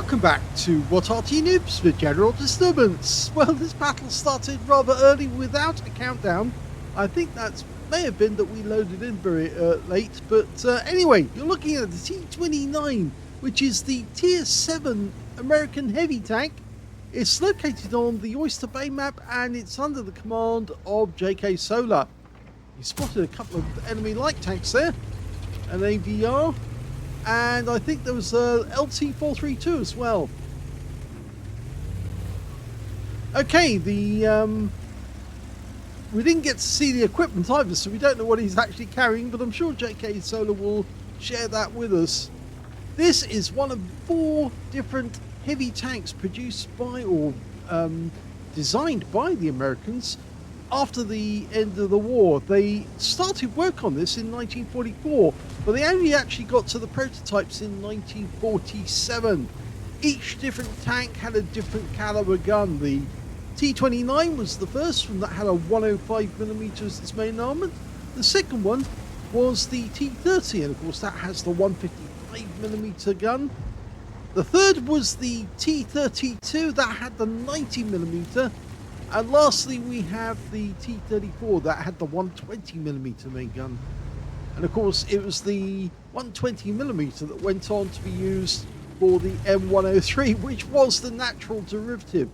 Welcome back to What Arty Noobs for General Disturbance. Well, this battle started rather early without a countdown. I think that may have been that we loaded in very late, but anyway, you're looking at the T29, which is the Tier 7 American heavy tank. It's located on the Oyster Bay map and it's under the command of jksoler. You spotted a couple of enemy light tanks there, an AVR, and I think there was a LT432 as well. Okay, we didn't get to see the equipment either, so we don't know what he's actually carrying, but I'm sure jksoler will share that with us. This is one of 4 different heavy tanks produced by or designed by the Americans after the end of the war. They started work on this in 1944, but they only actually got to the prototypes in 1947. Each different tank had a different caliber gun. The T29 was the first one that had a 105mm as its main armament. The second one was the T30, and of course that has the 155mm gun. The third was the T32 that had the 90mm. And lastly, we have the T34 that had the 120mm main gun. And of course, it was the 120mm that went on to be used for the M103, which was the natural derivative.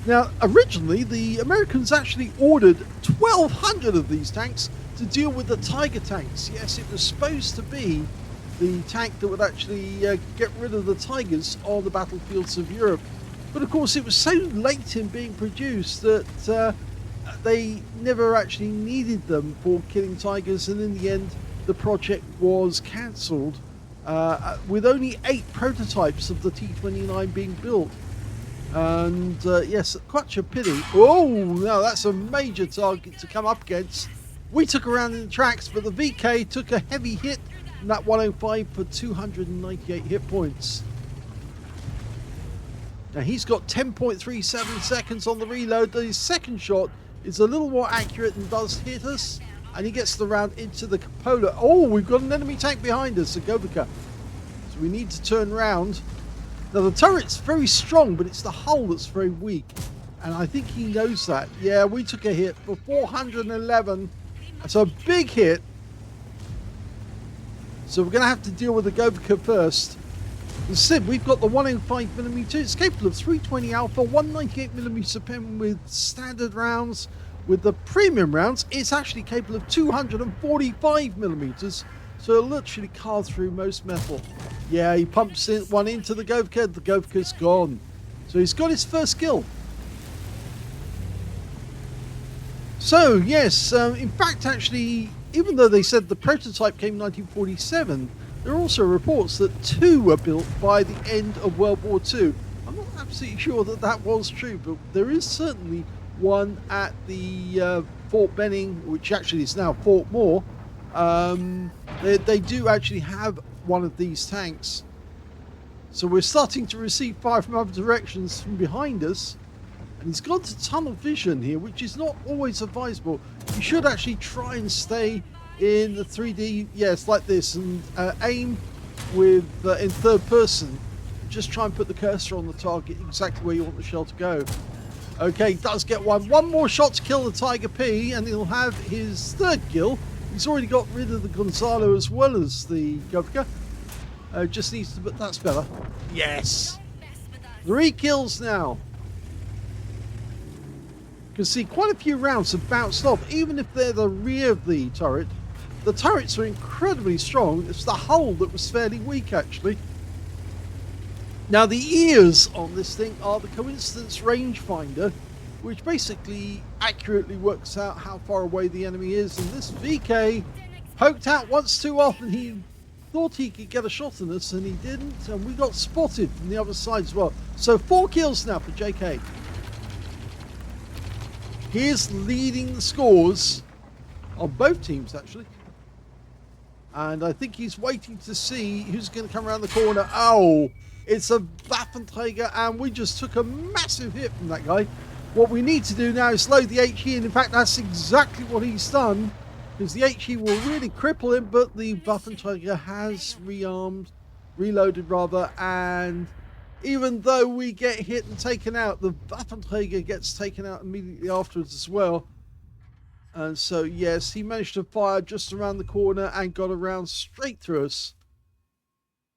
Now, originally, the Americans actually ordered 1,200 of these tanks to deal with the Tiger tanks. Yes, it was supposed to be the tank that would actually get rid of the Tigers on the battlefields of Europe. But of course it was so late in being produced that they never actually needed them for killing Tigers, and in the end the project was cancelled with only 8 prototypes of the T29 being built. And yes, quite a pity. Oh, now that's a major target to come up against. We took around in the tracks, but the VK took a heavy hit in that 105 for 298 hit points. Now he's got 10.37 seconds on the reload. His second shot is a little more accurate and does hit us, and he gets the round into the cupola. Oh, we've got an enemy tank behind us, a Govica. So we need to turn round. Now the turret's very strong, but it's the hull that's very weak, and I think he knows that. Yeah, we took a hit for 411. That's a big hit. So we're going to have to deal with the Govica first. Instead, we've got the 105mm. It's capable of 320 alpha, 198mm pen with standard rounds. With the premium rounds, it's actually capable of 245mm. So it'll literally carve through most metal. Yeah, he pumps one into the Govica. The Govica's gone. So he's got his first kill. So yes, in fact, actually, even though they said the prototype came in 1947, there are also reports that 2 were built by the end of World War II. I'm not absolutely sure that that was true, but there is certainly one at the Fort Benning, which actually is now Fort Moore. They do actually have one of these tanks. So we're starting to receive fire from other directions from behind us. And he's gone to tunnel vision here, which is not always advisable. You should actually try and stay in the 3D, yes, like this, and aim with in third person. Just try and put the cursor on the target exactly where you want the shell to go. Okay, does get one more shot to kill the Tiger P, and he'll have his 3rd kill. He's already got rid of the Gonzalo as well as the Govica. Just needs to, but that's better. Yes, 3 kills now. You can see quite a few rounds have bounced off, even if they're the rear of the turret. The turrets are incredibly strong. It's the hull that was fairly weak, actually. Now, the ears on this thing are the coincidence rangefinder, which basically accurately works out how far away the enemy is. And this VK poked out once too often. He thought he could get a shot on us, and he didn't. And we got spotted from the other side as well. So 4 kills now for JK. He is leading the scores on both teams, actually. And I think he's waiting to see who's going to come around the corner. Oh, it's a Waffenträger, and we just took a massive hit from that guy. What we need to do now is load the HE, and in fact, that's exactly what he's done, because the HE will really cripple him, but the Waffenträger has reloaded rather, and Even though we get hit and taken out, the Waffenträger gets taken out immediately afterwards as well. And so, yes, he managed to fire just around the corner and got around straight through us.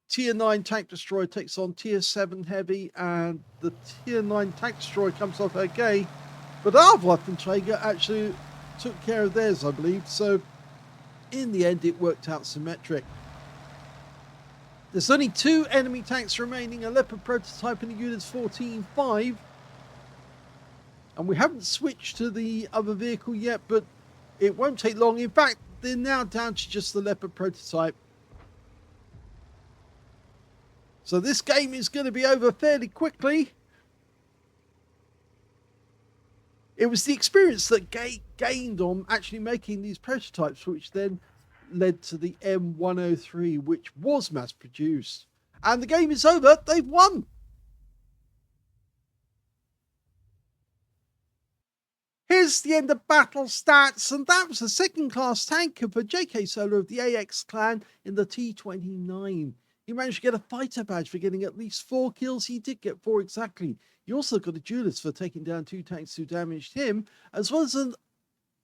Tier 9 tank destroyer takes on Tier 7 heavy, and the Tier 9 tank destroyer comes off okay. But our Waffenträger actually took care of theirs, I believe. So, in the end, it worked out symmetric. There's only 2 enemy tanks remaining, a Leopard prototype and a Units 14-5. And we haven't switched to the other vehicle yet, but it won't take long. In fact, they're now down to just the Leopard prototype. So this game is going to be over fairly quickly. It was the experience that gained on actually making these prototypes, which then led to the M103, which was mass produced. And the game is over. They've won. Here's the end of battle stats, and that was a second-class tanker for jksoler of the AX clan in the T29. He managed to get a fighter badge for getting at least 4 kills. He did get 4 exactly. He also got a duelist for taking down 2 tanks who damaged him, as well as a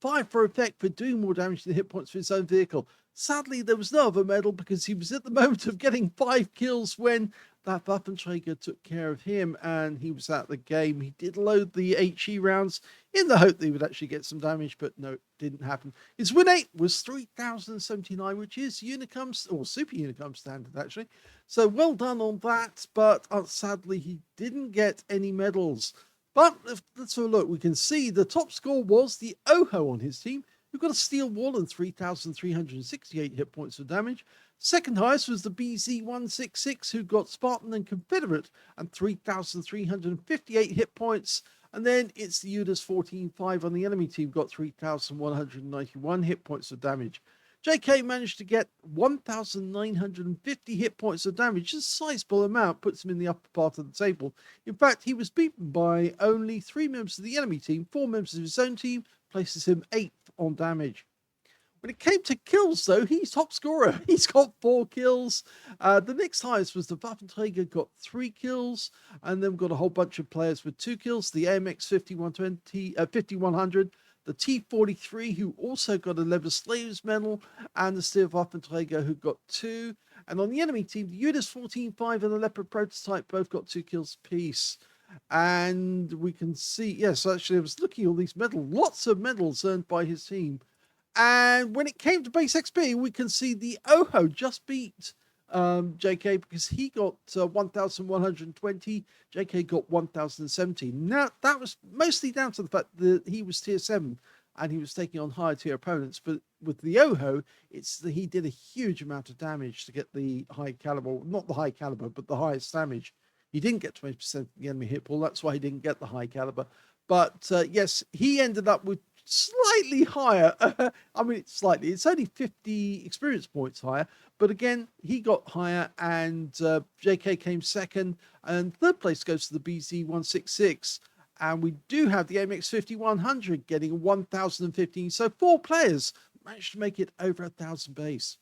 5 for effect for doing more damage to the hit points for his own vehicle. Sadly, there was no other medal because he was at the moment of getting 5 kills when that Waffenträger took care of him and he was out of the game. He did load the HE rounds in the hope that he would actually get some damage, but no, it didn't happen. His win rate was 3,079, which is Unicum, or Super Unicum standard, actually. So well done on that, but sadly, he didn't get any medals. But let's have a look. We can see the top score was the Oho on his team, who got a steel wall and 3,368 hit points of damage. Second highest was the BZ166, who got Spartan and Confederate and 3,358 hit points. And then it's the Udas 14-5 on the enemy team, got 3,191 hit points of damage. JK managed to get 1,950 hit points of damage, a sizable amount, puts him in the upper part of the table. In fact, he was beaten by only 3 members of the enemy team, 4 members of his own team, places him 8th on damage. When it came to kills, though, he's top scorer. He's got 4 kills. The next highest was the Waffenträger, got 3 kills. And then we've got a whole bunch of players with 2 kills. The AMX 5100, the T43, who also got a Leather Slaves medal, and the Steel Waffenträger, who got 2. And on the enemy team, the Udas 14-5 and the Leopard prototype both got 2 kills apiece. And we can see, yes, actually, I was looking at all these medals, lots of medals earned by his team. And when it came to base XP, we can see the Oho just beat JK because he got 1,120. JK got 1,017. Now, that was mostly down to the fact that he was tier 7 and he was taking on higher tier opponents. But with the Oho, it's that he did a huge amount of damage to get the high caliber, not the high caliber, but the highest damage. He didn't get 20% of the enemy hit pool. That's why he didn't get the high caliber. But yes, he ended up with slightly higher. I mean, it's only 50 experience points higher. But again, he got higher and JK came second. And third place goes to the BZ166. And we do have the MX 5100 getting 1,015. So 4 players managed to make it over 1,000 base.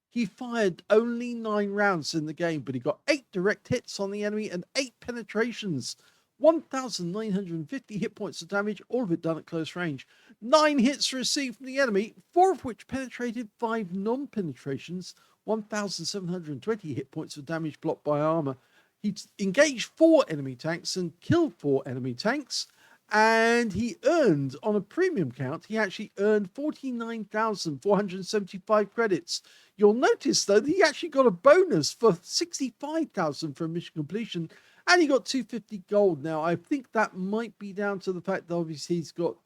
He fired only 9 rounds in the game, but he got 8 direct hits on the enemy and 8 penetrations. 1,950 hit points of damage, all of it done at close range. 9 hits received from the enemy, 4 of which penetrated, 5 non-penetrations. 1,720 hit points of damage blocked by armor. He engaged 4 enemy tanks and killed 4 enemy tanks. And he earned, on a premium count, he actually earned 49,475 credits. You'll notice, though, that he actually got a bonus for 65,000 for mission completion. And he got 250 gold. Now, I think that might be down to the fact that obviously he's got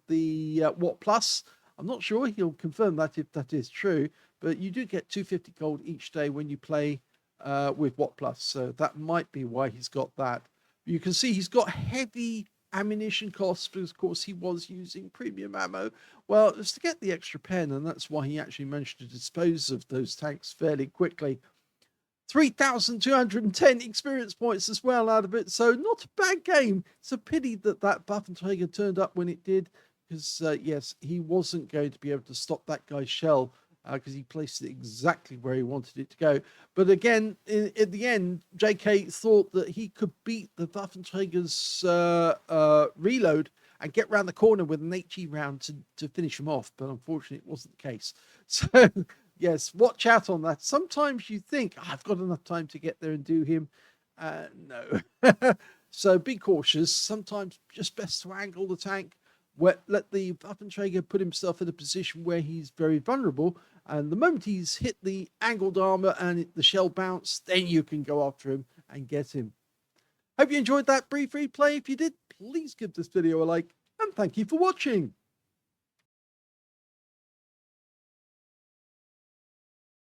the Watt Plus. I'm not sure. He'll confirm that if that is true. But you do get 250 gold each day when you play with Watt Plus. So that might be why he's got that. You can see he's got heavy ammunition costs because, of course, he was using premium ammo. Well, it's to get the extra pen, and that's why he actually managed to dispose of those tanks fairly quickly. 3,210 experience points as well out of it, so not a bad game. It's a pity that Waffenträger turned up when it did, because yes, he wasn't going to be able to stop that guy's shell because he placed it exactly where he wanted it to go. But again, in the end, JK thought that he could beat the Waffenträger's reload and get round the corner with an HE round to finish him off. But unfortunately, it wasn't the case. So, yes, watch out on that. Sometimes you think, I've got enough time to get there and do him. No. So be cautious. Sometimes just best to angle the tank. Let the Waffenträger put himself in a position where he's very vulnerable. And the moment he's hit the angled armor and the shell bounce, then you can go after him and get him. Hope you enjoyed that brief replay. If you did, please give this video a like and thank you for watching.